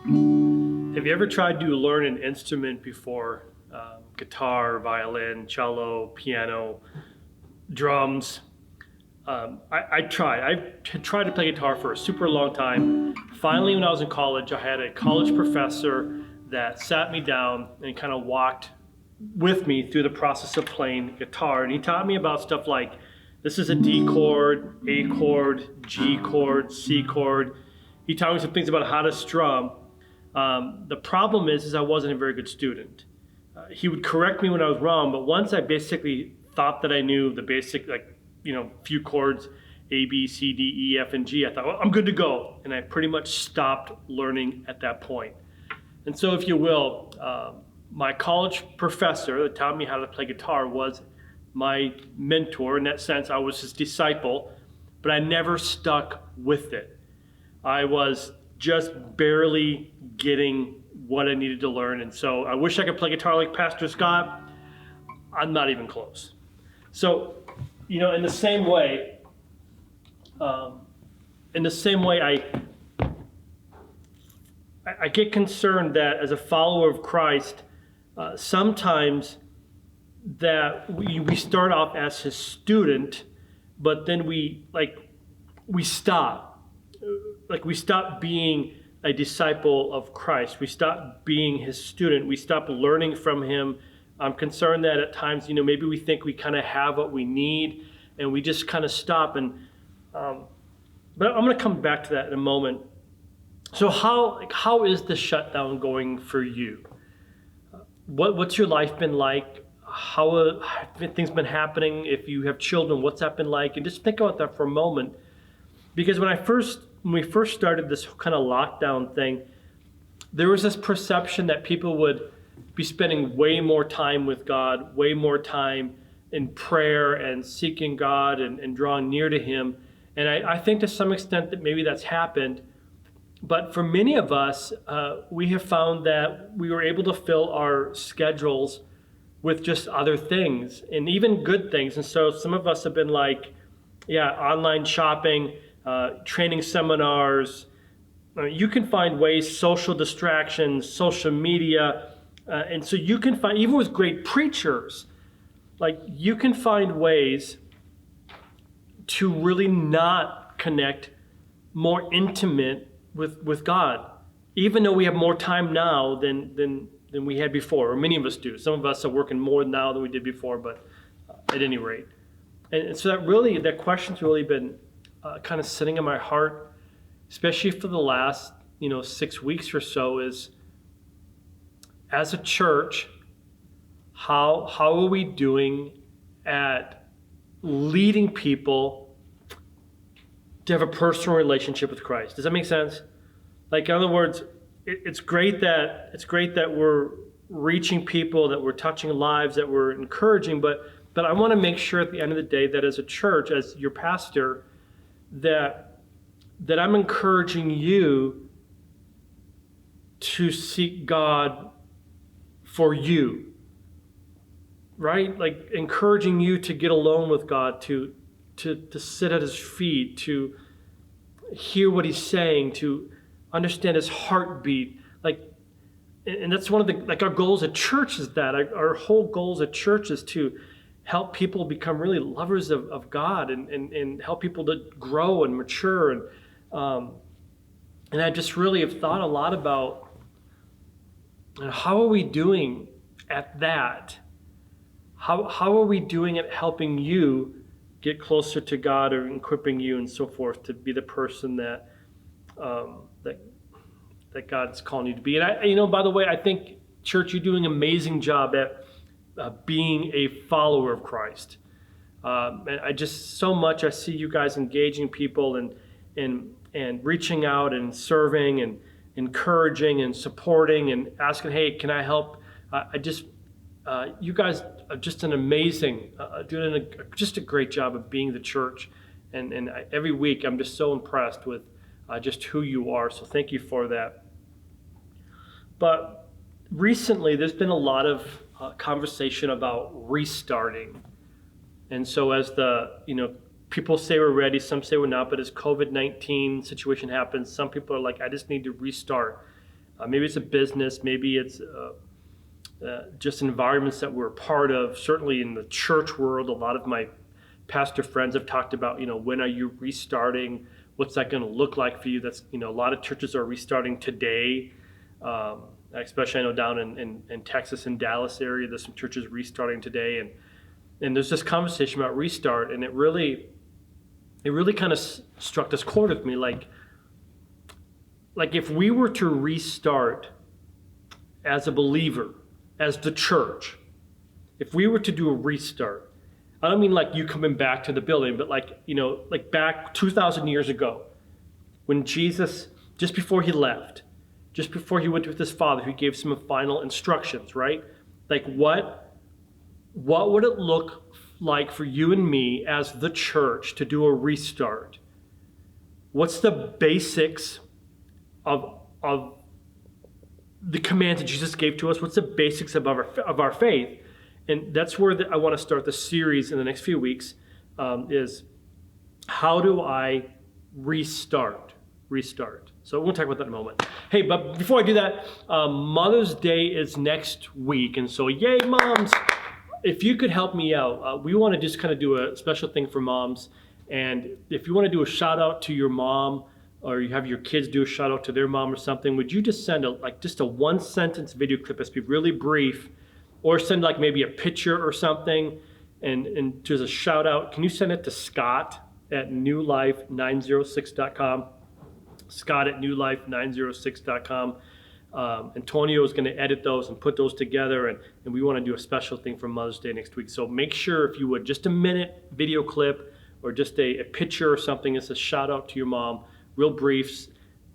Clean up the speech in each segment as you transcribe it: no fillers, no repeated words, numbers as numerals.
Have you ever tried to learn an instrument before? Guitar, violin, cello, piano, drums. I tried. I tried to play guitar for a super long time. Finally, when I was in college, I had a college professor that sat me down and kind of walked with me through the process of playing guitar. And he taught me about stuff like, this is a D chord, A chord, G chord, C chord. He taught me some things about how to strum. The problem is I wasn't a very good student. He would correct me when I was wrong, but once I basically thought that I knew the basic, few chords, A, B, C, D, E, F, and G, I thought, well, I'm good to go. And I pretty much stopped learning at that point. And so, if you will, my college professor that taught me how to play guitar was my mentor. In that sense, I was his disciple, but I never stuck with it. I was just barely getting what I needed to learn. And so I wish I could play guitar like Pastor Scott. I'm not even close. So, in the same way, I get concerned that as a follower of Christ, sometimes that we start off as his student, but then we stop. We stop being a disciple of Christ. We stop being his student. We stop learning from him. I'm concerned that at times, maybe we think we kind of have what we need, and we just kind of stop. But I'm going to come back to that in a moment. So how is the shutdown going for you? What's your life been like? How have things been happening? If you have children, what's that been like? And just think about that for a moment. Because when we first started this kind of lockdown thing, there was this perception that people would be spending way more time with God, way more time in prayer and seeking God and drawing near to him. And I think to some extent that maybe that's happened. But for many of us, we have found that we were able to fill our schedules with just other things, and even good things. And so some of us have been online shopping, training seminars. You can find ways, social distractions, social media. And so you can find, even with great preachers, you can find ways to really not connect more intimate with God, even though we have more time now than we had before, or many of us do. Some of us are working more now than we did before, but at any rate. And so that question's really been kind of sitting in my heart, especially for the last 6 weeks or so, is as a church, how are we doing at leading people to have a personal relationship with Christ? Does that make sense? In other words, it's great that we're reaching people, that we're touching lives, that we're encouraging, but I want to make sure at the end of the day that as a church, as your pastor, that I'm encouraging you to seek God for you, right? Encouraging you to get alone with God, to sit at his feet, to hear what he's saying, to understand his heartbeat. And that's one of the, our goals at church is that. Our whole goals at church is to help people become really lovers of God and help people to grow and mature. And I just really have thought a lot about how are we doing at that? How are we doing at helping you get closer to God, or equipping you and so forth to be the person that God's calling you to be? And by the way, I think, church, you're doing an amazing job at being a follower of Christ. And I see you guys engaging people and reaching out and serving and encouraging and supporting and asking, hey, can I help? You guys are just an amazing, doing just a great job of being the church. And every week I'm just so impressed with just who you are. So thank you for that. But recently there's been a lot of conversation about restarting. And so as people say we're ready, some say we're not, but as COVID-19 situation happens, some people are like, I just need to restart. Maybe it's a business, maybe it's just environments that we're a part of. Certainly in the church world, a lot of my pastor friends have talked about, when are you restarting? What's that going to look like for you? That's, a lot of churches are restarting today. Especially I know down in Texas and Dallas area, there's some churches restarting today. And there's this conversation about restart, and it really kind of struck this chord with me. Like if we were to restart as a believer, as the church, if we were to do a restart, I don't mean like you coming back to the building, but like back 2,000 years ago, when Jesus, just before he left, just before he went with his Father, he gave some final instructions, right? Like what would it look like for you and me as the church to do a restart? What's the basics of the commands that Jesus gave to us? What's the basics of our faith? And that's where I want to start the series in the next few weeks, is how do I restart? So we'll talk about that in a moment. Hey, but before I do that, Mother's Day is next week. And so, yay, moms! If you could help me out, we want to just kind of do a special thing for moms. And if you want to do a shout out to your mom, or you have your kids do a shout out to their mom or something, would you just send just a 1-sentence video clip that's be really brief, or send like maybe a picture or something, and just a shout out. Can you send it to Scott at newlife906.com? Scott at newlife906.com. Antonio is going to edit those and put those together, and we want to do a special thing for Mother's Day next week. So make sure, if you would, just a minute video clip or just a picture or something. It's a shout out to your mom, real briefs.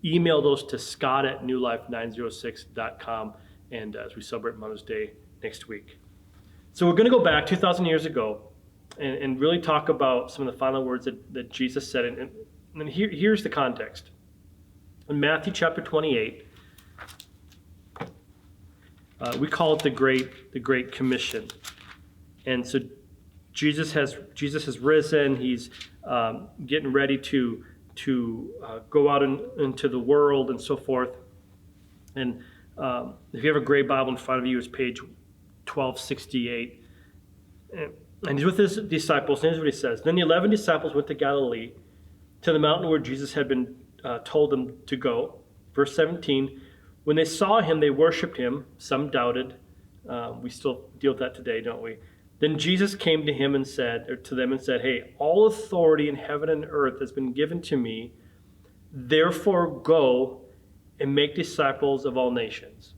Email those to Scott at newlife906.com, and as we celebrate Mother's Day next week. So we're going to go back 2,000 years ago and really talk about some of the final words that Jesus said. And here's the context. In Matthew chapter 28, we call it the Great Commission. And so Jesus has risen. He's getting ready to go out into the world and so forth. And if you have a gray Bible in front of you, it's page 1268. And he's with his disciples. And here's what he says. Then the 11 disciples went to Galilee, to the mountain where Jesus had been told them to go. Verse 17, when they saw him, they worshipped him. Some doubted. We still deal with that today, don't we? Then Jesus came to them and said, hey, all authority in heaven and earth has been given to me. Therefore go and make disciples of all nations,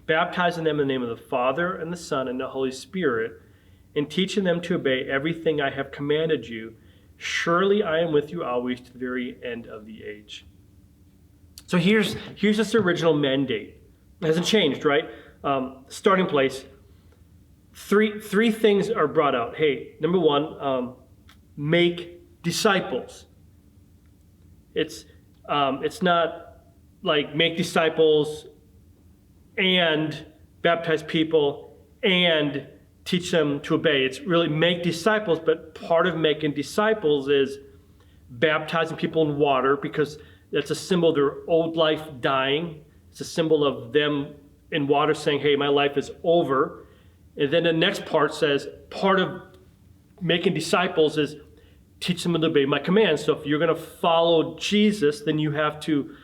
baptizing them in the name of the Father and the Son and the Holy Spirit, and teaching them to obey everything I have commanded you. Surely I am with you always to the very end of the age. So here's this original mandate. It hasn't changed, right? Starting place. Three things are brought out. Hey, number one, make disciples. It's not like make disciples and baptize people and teach them to obey. It's really make disciples, but part of making disciples is baptizing people in water, because that's a symbol of their old life dying. It's a symbol of them in water saying, hey, my life is over. And then the next part says, part of making disciples is teach them to obey my commands. So if you're going to follow Jesus, then you have to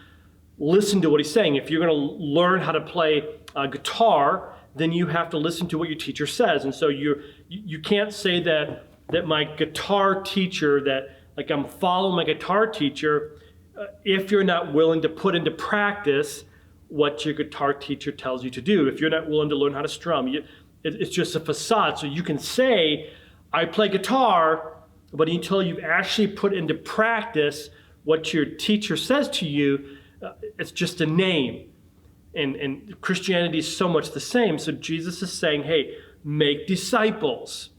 listen to what he's saying. If you're going to learn how to play guitar, then you have to listen to what your teacher says. And so you can't say that my guitar teacher, that like I'm following my guitar teacher, if you're not willing to put into practice what your guitar teacher tells you to do. If you're not willing to learn how to strum, it's just a facade. So you can say, I play guitar, but until you've actually put into practice what your teacher says to you, it's just a name. And Christianity is so much the same. So Jesus is saying, hey, make disciples.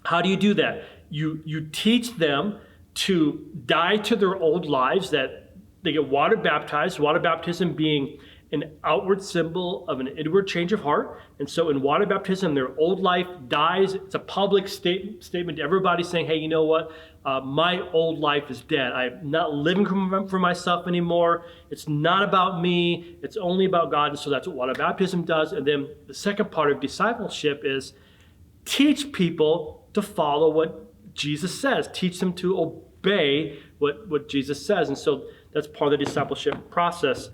How do you do that? You teach them to die to their old lives, that they get water baptized, water baptism being an outward symbol of an inward change of heart. And so in water baptism, their old life dies. It's a public statement to everybody saying, hey, you know what? My old life is dead. I'm not living for myself anymore. It's not about me. It's only about God. And so that's what water baptism does. And then the second part of discipleship is teach people to follow what Jesus says. Teach them to obey what Jesus says. And so that's part of the discipleship process.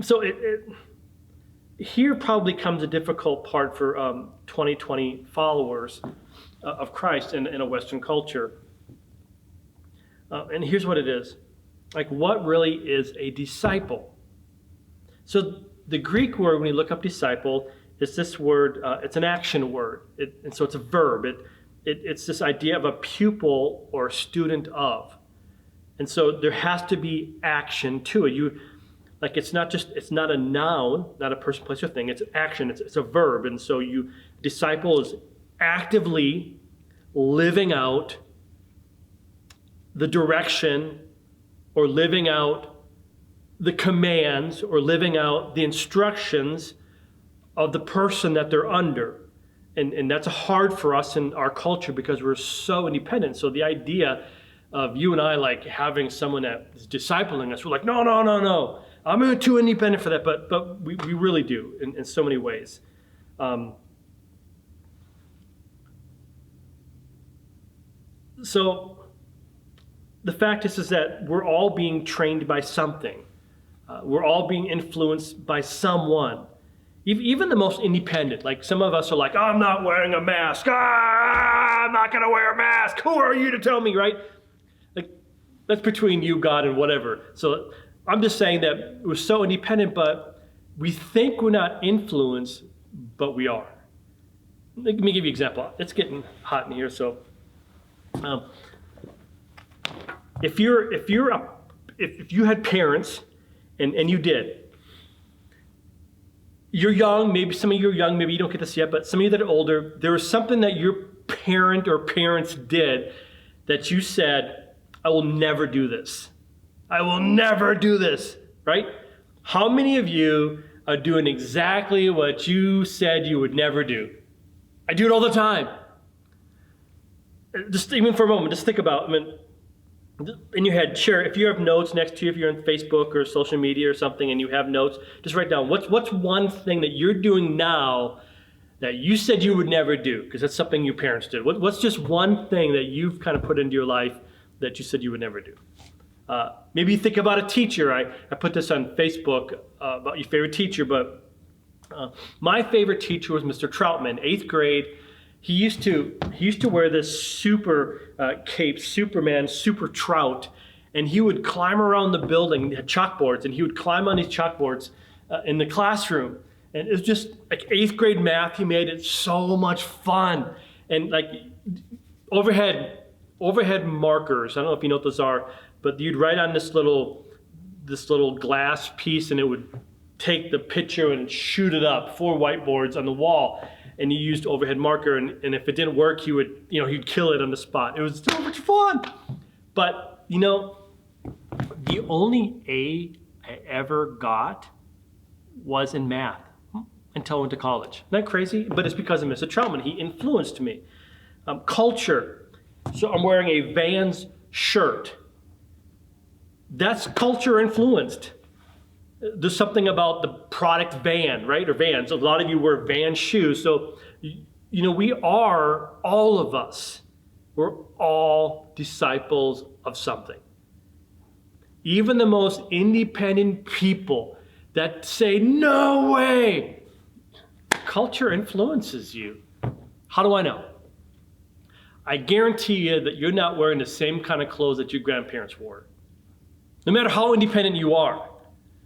So here probably comes a difficult part for 2020 followers of Christ in a Western culture. And here's what it is. Like, what really is a disciple? So the Greek word, when you look up disciple, is this word, it's an action word. And so it's a verb. It's this idea of a pupil or student of. And so there has to be action to it. It's not a noun, not a person, place, or thing. It's action. It's a verb. And so disciple is actively living out the direction or living out the commands or living out the instructions of the person that they're under. And that's hard for us in our culture because we're so independent. So the idea of you and I like having someone that is discipling us, we're like, no. I'm too independent for that, but we really do in so many ways. So the fact is that we're all being trained by something. We're all being influenced by someone. Even the most independent, like some of us are like, I'm not wearing a mask. I'm not going to wear a mask. Who are you to tell me, right? Like, that's between you, God, and whatever. So I'm just saying that we're so independent, but we think we're not influenced, but we are. Let me give you an example. It's getting hot in here, so if you had parents, and you did, you're young. Maybe some of you are young. Maybe you don't get this yet, but some of you that are older, there was something that your parent or parents did that you said, "I will never do this. I will never do this," right? How many of you are doing exactly what you said you would never do? I do it all the time. Just even for a moment, just think about, in your head, share, if you have notes next to you, if you're on Facebook or social media or something and you have notes, just write down, what's one thing that you're doing now that you said you would never do? Because that's something your parents did. What's just one thing that you've kind of put into your life that you said you would never do? Maybe you think about a teacher. I put this on Facebook about your favorite teacher, but my favorite teacher was Mr. Troutman, 8th grade. He used to wear this super cape, Superman, super trout, and he would climb around the building. He had chalkboards, and he would climb on these chalkboards in the classroom. And it was just like 8th grade math. He made it so much fun. And like overhead markers. I don't know if you know what those are, but you'd write on this little glass piece, and it would take the picture and shoot it up, 4 whiteboards on the wall. And he used overhead marker, and if it didn't work, he'd kill it on the spot. It was so much fun. But, the only A I ever got was in math until I went to college. Isn't that crazy? But it's because of Mr. Troutman. He influenced me. Culture. So I'm wearing a Vans shirt. That's culture influenced. There's something about the product Van, right? Or Vans. A lot of you wear Van shoes. So, we are, all of us, we're all disciples of something. Even the most independent people that say, no way, culture influences you. How do I know? I guarantee you that you're not wearing the same kind of clothes that your grandparents wore. No matter how independent you are,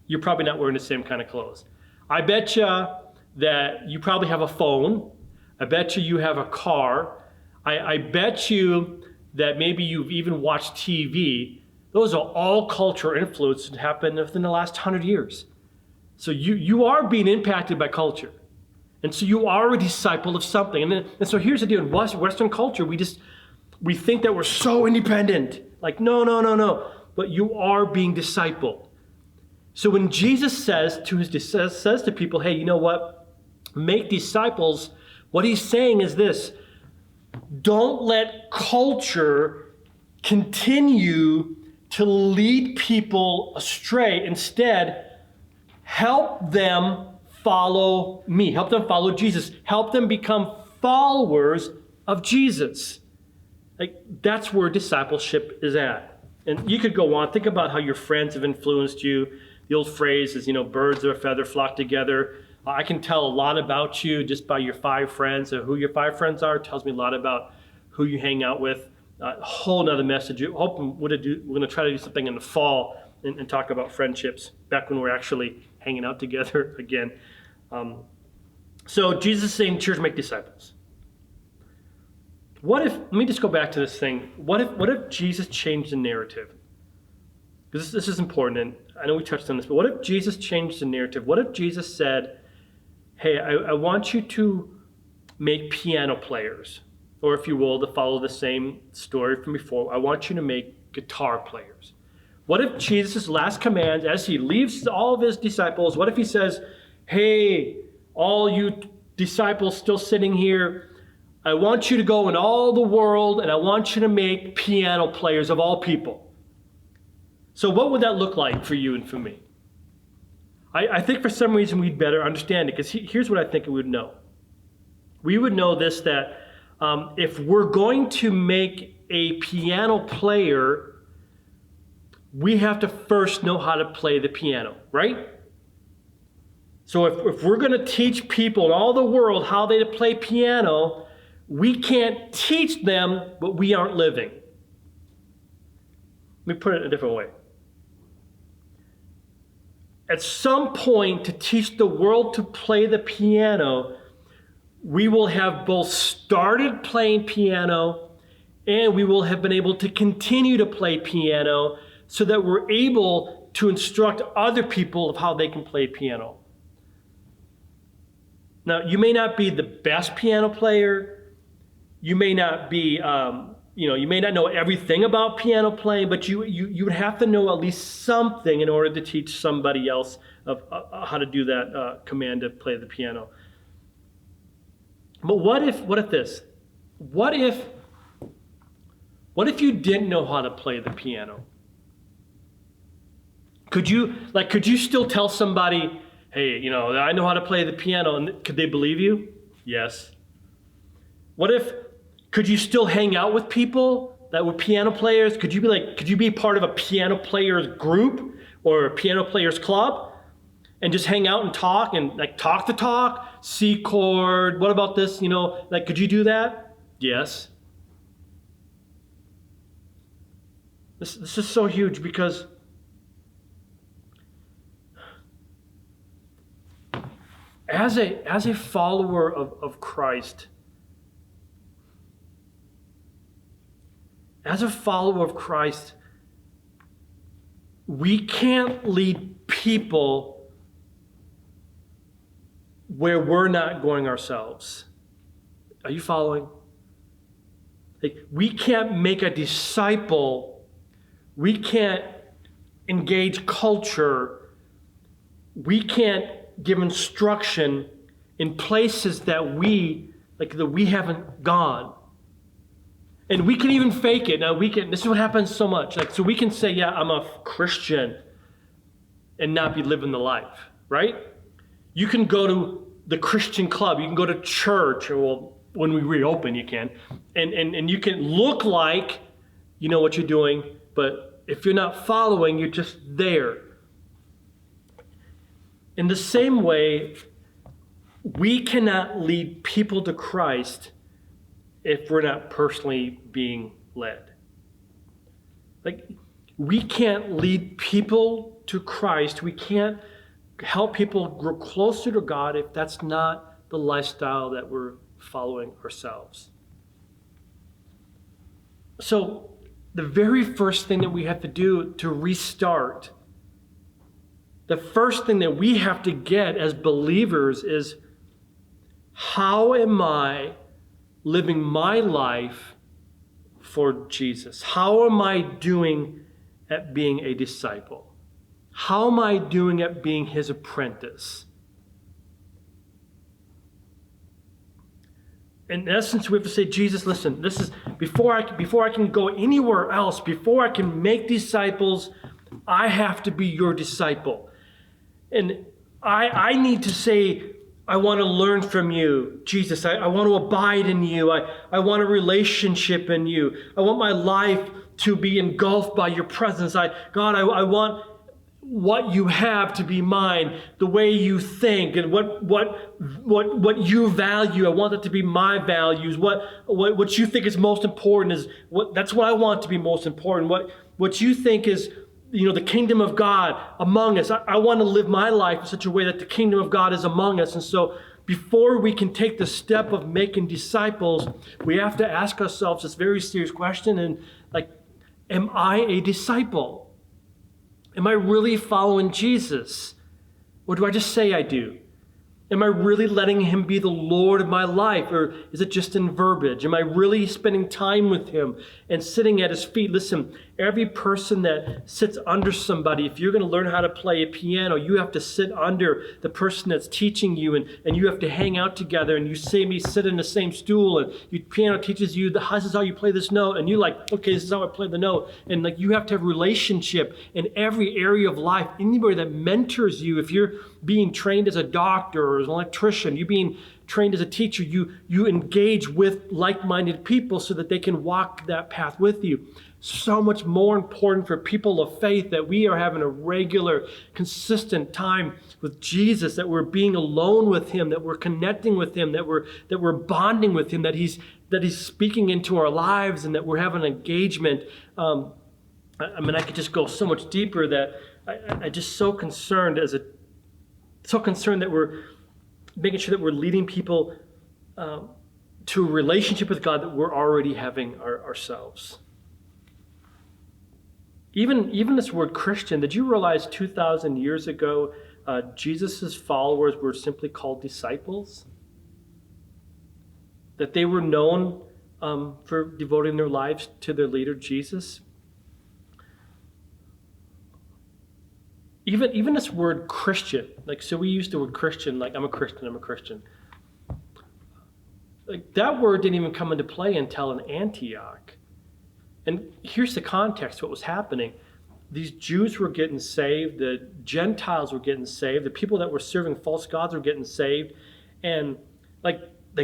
you're probably not wearing the same kind of clothes. I bet you that you probably have a phone. I bet you have a car. I bet you that maybe you've even watched TV. Those are all culture influences that happened within the last 100 years. So you are being impacted by culture. And so you are a disciple of something. And so here's the deal. In Western culture, we think that we're so independent. Like, no. But you are being discipled. So when Jesus says to people, hey, you know what? Make disciples, what he's saying is this: don't let culture continue to lead people astray. Instead, help them follow me. Help them follow Jesus. Help them become followers of Jesus. Like, that's where discipleship is at. And you could go on. Think about how your friends have influenced you. The old phrase is, birds of a feather flock together. I can tell a lot about you just by your 5 friends. So who your 5 friends are tells me a lot about who you hang out with. A whole nother message. We're going to try to do something in the fall and talk about friendships back when we're actually hanging out together again. So Jesus is saying, church, make disciples. Let me just go back to this thing. What if Jesus changed the narrative? Because this is important, and I know we touched on this, but what if Jesus changed the narrative? What if Jesus said, hey, I want you to make piano players, or if you will, to follow the same story from before, I want you to make guitar players. What if Jesus' last command, as he leaves all of his disciples, what if he says, hey, all you disciples still sitting here, I want you to go in all the world and I want you to make piano players of all people. So what would that look like for you and for me? I think for some reason we'd better understand it, because here's what I think we would know. We would know this, that if we're going to make a piano player, we have to first know how to play the piano, right? So if we're going to teach people in all the world how they play piano, we can't teach them what we aren't living. Let me put it in a different way. At some point, to teach the world to play the piano, we will have both started playing piano and we will have been able to continue to play piano so that we're able to instruct other people of how they can play piano. Now, you may not be the best piano player. You may not be, you may not know everything about piano playing, but you would have to know at least something in order to teach somebody else of how to do that command to play the piano. But what if this? What if you didn't know how to play the piano? Could you still tell somebody, hey, I know how to play the piano, and could they believe you? Yes. Could you still hang out with people that were piano players? Could you be part of a piano players group or a piano players club and just hang out and talk and talk the talk, C chord, what about this, could you do that? Yes. This is so huge, because as a follower of Christ, we can't lead people where we're not going ourselves. Are you following? We can't make a disciple. We can't engage culture. We can't give instruction in places that we haven't gone. And we can even fake it. Now this is what happens so much. So we can say, yeah, I'm a Christian and not be living the life, right? You can go to the Christian club. You can go to church, or when we reopen, you can. And you can look like you know what you're doing, but if you're not following, you're just there. In the same way, we cannot lead people to Christ if we're not personally being led. We can't lead people to Christ. We can't help people grow closer to God if that's not the lifestyle that we're following ourselves. So the very first thing that we have to do to restart, the first thing that we have to get as believers is, how am I living my life for Jesus? How am I doing at being a disciple? How am I doing at being his apprentice? In essence, we have to say, Jesus, listen, this is before I can go anywhere else, before I can make disciples, I have to be your disciple. And I need to say, I want to learn from you, Jesus. I want to abide in you. I want a relationship in you. I want my life to be engulfed by your presence. God, I want what you have to be mine, the way you think, and what you value. I want that to be my values. What you think is most important is that's what I want to be most important. What you think is, the kingdom of God among us. I want to live my life in such a way that the kingdom of God is among us. And so before we can take the step of making disciples, we have to ask ourselves this very serious question. And am I a disciple? Am I really following Jesus? Or do I just say I do? Am I really letting him be the Lord of my life? Or is it just in verbiage? Am I really spending time with him and sitting at his feet? Listen, every person that sits under somebody, if you're going to learn how to play a piano, you have to sit under the person that's teaching you, and you have to hang out together, and you sit in the same stool, and your piano teaches you, this is how you play this note, and you're like, okay, this is how I play the note. And you have to have a relationship in every area of life. Anybody that mentors you, if you're being trained as a doctor or as an electrician, you being trained as a teacher, you engage with like-minded people so that they can walk that path with you. So much more important for people of faith that we are having a regular, consistent time with Jesus, that we're being alone with him, that we're connecting with him, that we're bonding with him, that he's speaking into our lives, and that we're having engagement. I could just go so much deeper that I just so concerned that we're making sure that we're leading people to a relationship with God that we're already having ourselves. Even this word Christian, did you realize 2,000 years ago, Jesus' followers were simply called disciples? That they were known for devoting their lives to their leader, Jesus? Even this word Christian, so we use the word Christian, I'm a Christian. That word didn't even come into play until in Antioch. And here's the context, what was happening. These Jews were getting saved, the Gentiles were getting saved, the people that were serving false gods were getting saved, and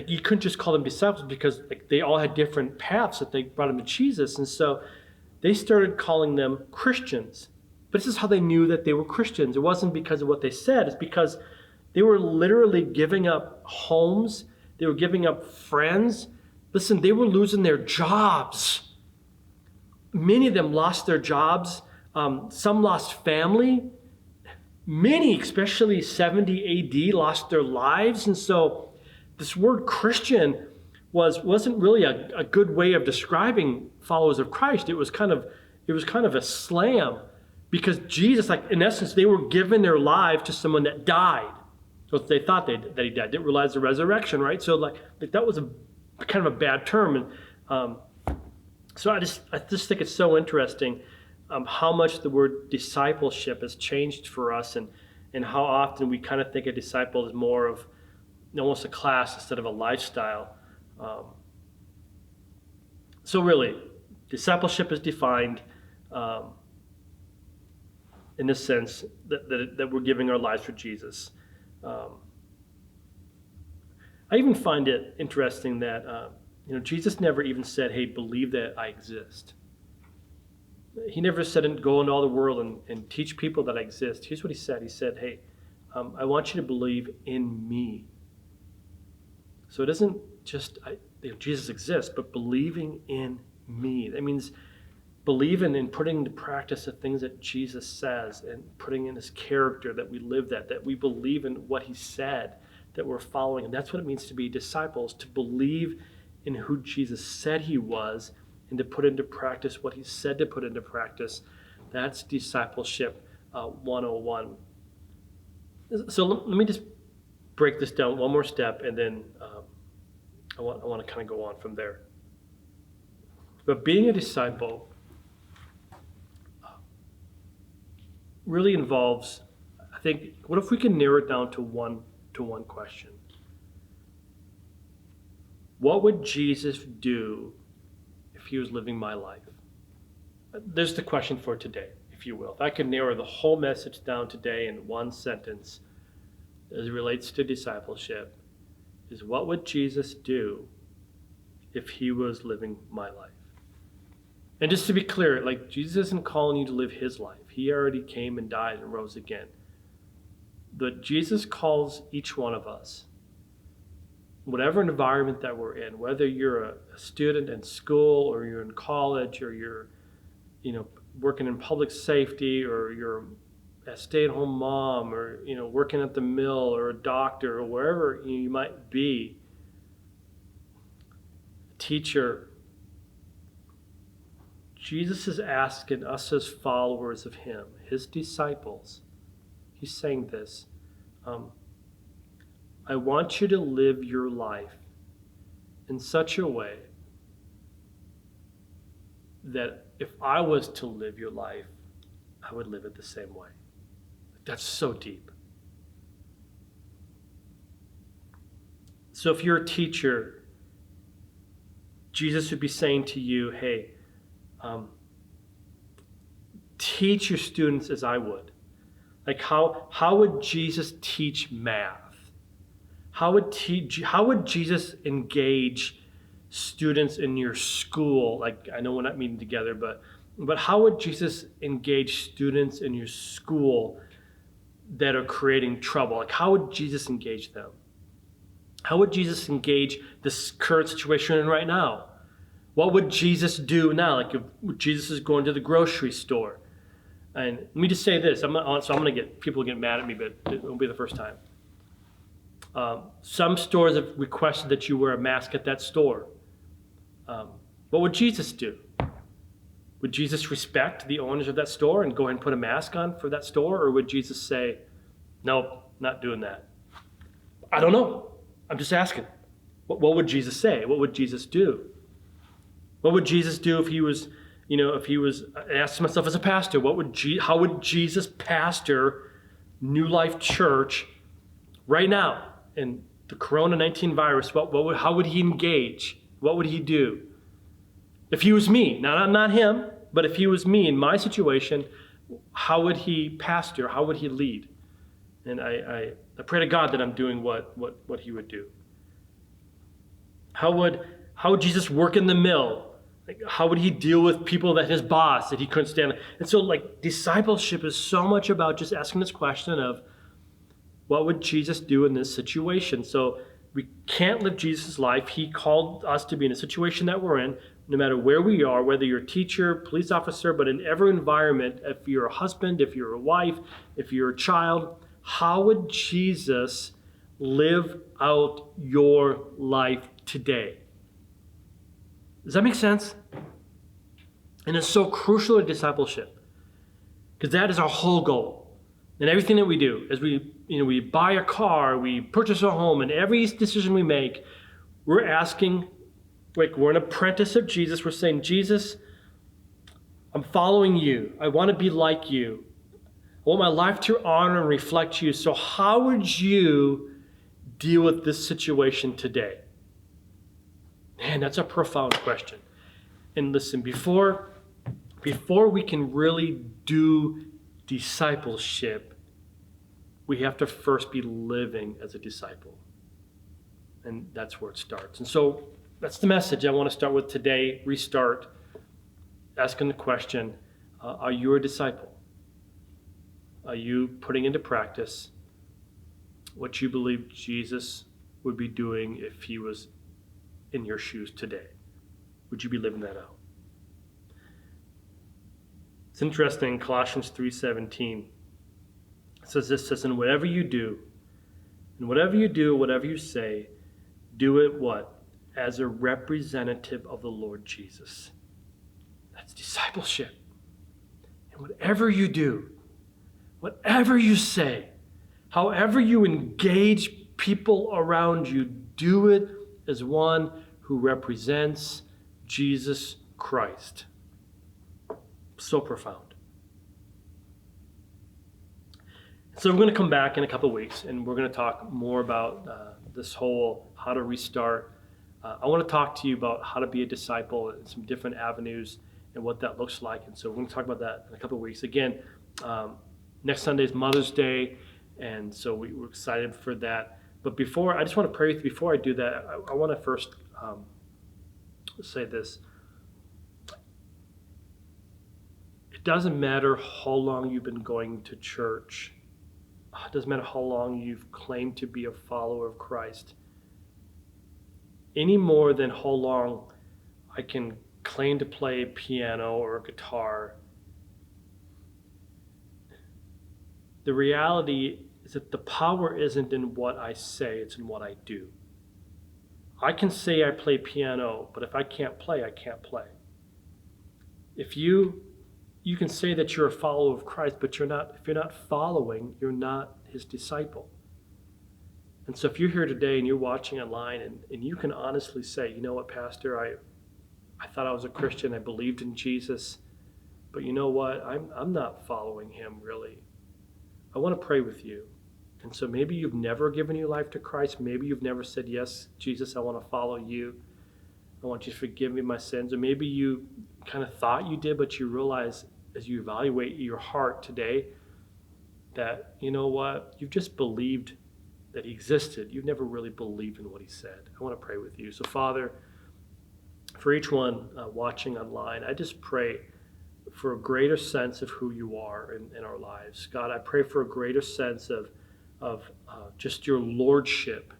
you couldn't just call them disciples because they all had different paths that they brought them to Jesus, and so they started calling them Christians. But this is how they knew that they were Christians. It wasn't because of what they said. It's because they were literally giving up homes. They were giving up friends. Listen, they were losing their jobs. Many of them lost their jobs. Some lost family. Many, especially 70 AD, lost their lives. And so this word Christian wasn't really a good way of describing followers of Christ. It was kind of a slam. Because Jesus, in essence, they were giving their life to someone that died. So they thought that he died. Didn't realize the resurrection, right? So that was a kind of a bad term. And so I just think it's so interesting how much the word discipleship has changed for us, and how often we kind of think a disciple is more of almost a class instead of a lifestyle. So really, discipleship is defined in the sense that we're giving our lives for Jesus. I even find it interesting that Jesus never even said, hey, believe that I exist. He never said, go into all the world and teach people that I exist. Here's what he said. He said, hey, I want you to believe in me. So it isn't just Jesus exists, but believing in me. That means believing in putting into practice the things that Jesus says, and putting in his character, that we live that we believe in what he said, that we're following. And that's what it means to be disciples, to believe in who Jesus said he was, and to put into practice what he said to put into practice. That's discipleship 101. So let me just break this down one more step, and then I want to kind of go on from there. But being a disciple really involves, I think, what if we can narrow it down to one question? What would Jesus do if he was living my life? There's the question for today, if you will. If I could narrow the whole message down today in one sentence as it relates to discipleship, is what would Jesus do if he was living my life? And just to be clear, like, Jesus isn't calling you to live his life. He already came and died and rose again. But Jesus calls each one of us, whatever environment that we're in, whether you're a student in school or you're in college or you're, working in public safety or you're a stay-at-home mom or, working at the mill or a doctor or wherever you might be, teacher, Jesus is asking us as followers of him, his disciples. He's saying this, I want you to live your life in such a way that if I was to live your life, I would live it the same way. That's so deep. So if you're a teacher, Jesus would be saying to you, hey, teach your students as I would. Like how would Jesus teach math? How would Jesus engage students in your school? Like, I know we're not meeting together, but how would Jesus engage students in your school that are creating trouble? Like, how would Jesus engage them? How would Jesus engage this current situation we're in right now? What would Jesus do now? Like, if Jesus is going to the grocery store. And let me just say this. I'm going to get people get mad at me, but it won't be the first time. Some stores have requested that you wear a mask at that store. What would Jesus do? Would Jesus respect the owners of that store and go ahead and put a mask on for that store? Or would Jesus say, nope, not doing that? I don't know. I'm just asking. What would Jesus say? What would Jesus do? What would Jesus do if he was, I asked myself as a pastor, how would Jesus pastor New Life Church right now in the Corona-19 virus? How would he engage? What would he do? If he was me, not him, but if he was me in my situation, how would he pastor? How would he lead? And I pray to God that I'm doing what he would do. How would Jesus work in the mill? Like, how would he deal with people that his boss that he couldn't stand? And so, like, discipleship is so much about just asking this question of, what would Jesus do in this situation? So we can't live Jesus' life. He called us to be in a situation that we're in, no matter where we are, whether you're a teacher, police officer, but in every environment, if you're a husband, if you're a wife, if you're a child, how would Jesus live out your life today? Does that make sense? And it's so crucial to discipleship, because that is our whole goal. And everything that we do, as we buy a car, we purchase a home, and every decision we make, we're asking, like, we're an apprentice of Jesus. We're saying, Jesus, I'm following you. I want to be like you. I want my life to honor and reflect you. So how would you deal with this situation today? Man, that's a profound question. And listen, before we can really do discipleship, we have to first be living as a disciple. And that's where it starts. And so that's the message I want to start with today. Restart, asking the question, are you a disciple? Are you putting into practice what you believe Jesus would be doing if he was in your shoes today? Would you be living that out? It's interesting, Colossians 3:17 says, and whatever you do, whatever you say, do it what? As a representative of the Lord Jesus. That's discipleship. And whatever you do, whatever you say, however you engage people around you, do it as one who represents Jesus Christ. So profound. So we're going to come back in a couple of weeks, and we're going to talk more about this whole how to restart. I want to talk to you about how to be a disciple and some different avenues and what that looks like. And so we're going to talk about that in a couple of weeks. Again, next Sunday is Mother's Day, and so we're excited for that. But I just want to pray with you. Before I do that, I want to first say this. It doesn't matter how long you've been going to church. It doesn't matter how long you've claimed to be a follower of Christ. Any more than how long I can claim to play piano or guitar. The reality is that the power isn't in what I say, it's in what I do. I can say I play piano, but if I can't play, I can't play. If you can say that you're a follower of Christ, but if you're not following, you're not his disciple. And so if you're here today and you're watching online and you can honestly say, you know what, Pastor, I thought I was a Christian, I believed in Jesus, but you know what, I'm not following him really. I want to pray with you. And so maybe you've never given your life to Christ. Maybe you've never said, yes, Jesus, I want to follow you. I want you to forgive me my sins. Or maybe you kind of thought you did, but you realize as you evaluate your heart today that, you know what, you've just believed that he existed. You've never really believed in what he said. I want to pray with you. So Father, for each one watching online, I just pray for a greater sense of who you are in our lives. God, I pray for a greater sense of just your lordship,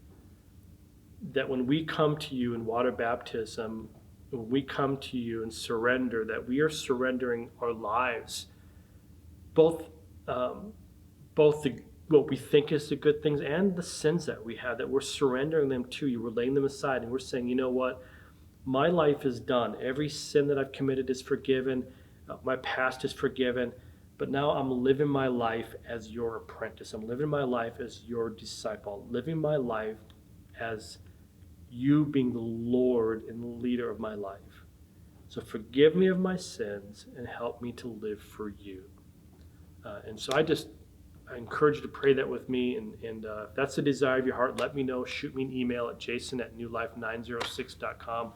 that when we come to you in water baptism, when we come to you and surrender, that we are surrendering our lives, both what we think is the good things and the sins that we have, that we're surrendering them to you. We're laying them aside and we're saying, you know what? My life is done. Every sin that I've committed is forgiven. My past is forgiven. But now I'm living my life as your apprentice. I'm living my life as your disciple. Living my life as you being the Lord and the leader of my life. So forgive me of my sins and help me to live for you. And so I encourage you to pray that with me. And if that's the desire of your heart, let me know. Shoot me an email at jason@newlife906.com.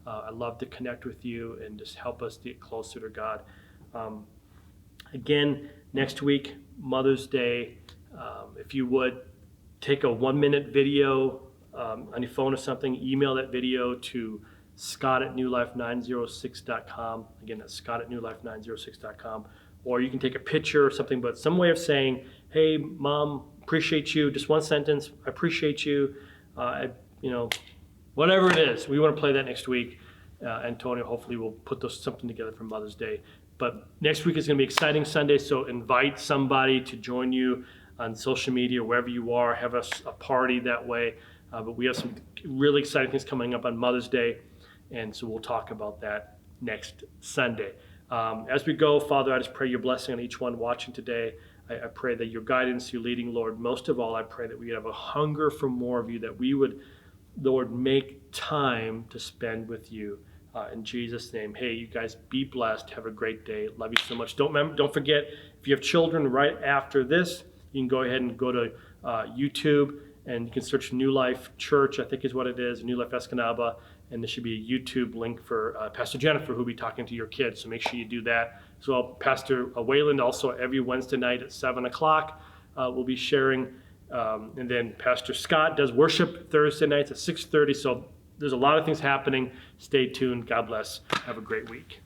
I'd love to connect with you and just help us get closer to God. Again, next week, Mother's Day. If you would take a 1-minute video on your phone or something, email that video to scott@newlife906.com. Again, that's scott@newlife906.com. Or you can take a picture or something, but some way of saying, hey, Mom, appreciate you. Just one sentence, I appreciate you. Whatever it is. We want to play that next week. Antonio, hopefully we'll put something together for Mother's Day. But next week is going to be exciting Sunday, so invite somebody to join you on social media, wherever you are. Have a party that way. But we have some really exciting things coming up on Mother's Day, and so we'll talk about that next Sunday. As we go, Father, I just pray your blessing on each one watching today. I pray that your guidance, your leading, Lord. Most of all, I pray that we have a hunger for more of you, that we would, Lord, make time to spend with you. In Jesus' name. Hey, you guys, be blessed. Have a great day. Love you so much. Don't forget, if you have children right after this, you can go ahead and go to YouTube, and you can search New Life Church, I think is what it is, New Life Escanaba, and there should be a YouTube link for Pastor Jennifer, who'll be talking to your kids, so make sure you do that. As well, Pastor Wayland, also every Wednesday night at 7 o'clock, we'll be sharing, and then Pastor Scott does worship Thursday nights at 6:30, so there's a lot of things happening. Stay tuned. God bless. Have a great week.